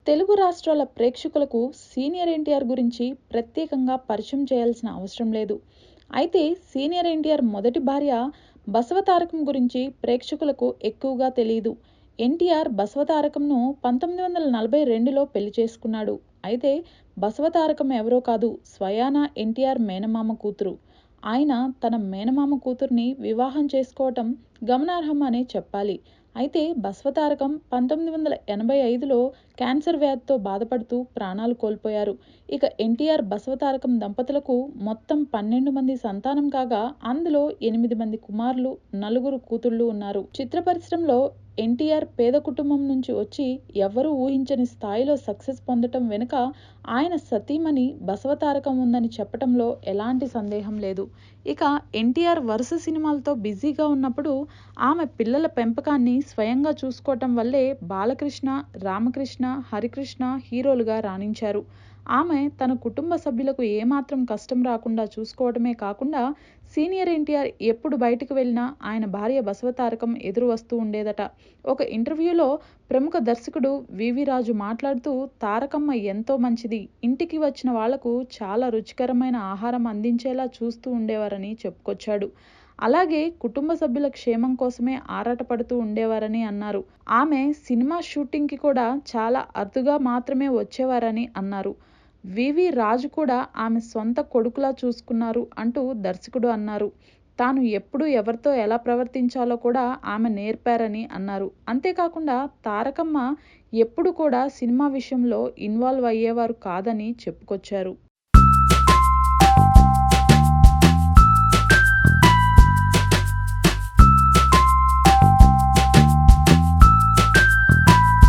తెలుగు రాష్ట్రాల ప్రేక్షకులకు సీనియర్ ఎన్టీఆర్ గురించి ప్రత్యేకంగా పరిచయం చేయాల్సిన అవసరం లేదు. అయితే సీనియర్ ఎన్టీఆర్ మొదటి భార్య బసవతారకం గురించి ప్రేక్షకులకు ఎక్కువగా తెలీదు. ఎన్టీఆర్ బసవతారకంను 1942లో పెళ్లి చేసుకున్నాడు. అయితే బసవతారకం ఎవరో కాదు, స్వయాన ఎన్టీఆర్ మేనమామ కూతురు. ఆయన తన మేనమామ కూతుర్ని వివాహం చేసుకోవటం గమనార్హం అనే చెప్పాలి. అయితే బసవతారకం 1985లో క్యాన్సర్ వ్యాధితో బాధపడుతూ ప్రాణాలు కోల్పోయారు. ఇక ఎన్టీఆర్ బసవతారకం దంపతులకు మొత్తం 12 మంది సంతానం కాగా అందులో 8 మంది కుమారులు, 4 కూతుళ్లు ఉన్నారు. చిత్ర పరిశ్రమలో ఎన్టీఆర్ పేద కుటుంబం నుంచి వచ్చి ఎవ్వరూ ఊహించని స్థాయిలో సక్సెస్ పొందటం వెనుక ఆయన సతీమణి బసవతారకం ఉందని చెప్పటంలో ఎలాంటి సందేహం లేదు. ఇక ఎన్టీఆర్ వరుస సినిమాలతో బిజీగా ఉన్నప్పుడు ఆమె పిల్లల పెంపకాన్ని స్వయంగా చూసుకోవటం వల్లే బాలకృష్ణ, రామకృష్ణ, హరికృష్ణ హీరోలుగా రాణించారు. ఆమె తన కుటుంబ సభ్యులకు ఏమాత్రం కష్టం రాకుండా చూసుకోవడమే కాకుండా సీనియర్ ఎన్టీఆర్ ఎప్పుడు బయటకు వెళ్ళినా ఆయన భార్య బసవతారకం ఎదురు వస్తూ ఉండేదట. ఒక ఇంటర్వ్యూలో ప్రముఖ దర్శకుడు వివి రాజు మాట్లాడుతూ తారకమ్మ ఎంతో మంచిది, ఇంటికి వచ్చిన వాళ్లకు చాలా రుచికరమైన ఆహారం అందించేలా చూస్తూ ఉండేవారని చెప్పుకొచ్చాడు. అలాగే కుటుంబ సభ్యుల క్షేమం కోసమే ఆరాటపడుతూ ఉండేవారని అన్నారు. ఆమె సినిమా షూటింగ్కి కూడా చాలా అరుదుగా మాత్రమే వచ్చేవారని అన్నారు. వివి రాజు కూడా ఆమె సొంత కొడుకులా చూసుకున్నారు అంటూ దర్శకుడు అన్నారు. తాను ఎప్పుడు ఎవరితో ఎలా ప్రవర్తించాలో కూడా ఆమె నేర్పారని అన్నారు. అంతేకాకుండా తారకమ్మ ఎప్పుడు కూడా సినిమా విషయంలో ఇన్వాల్వ్ అయ్యేవారు కాదని చెప్పుకొచ్చారు.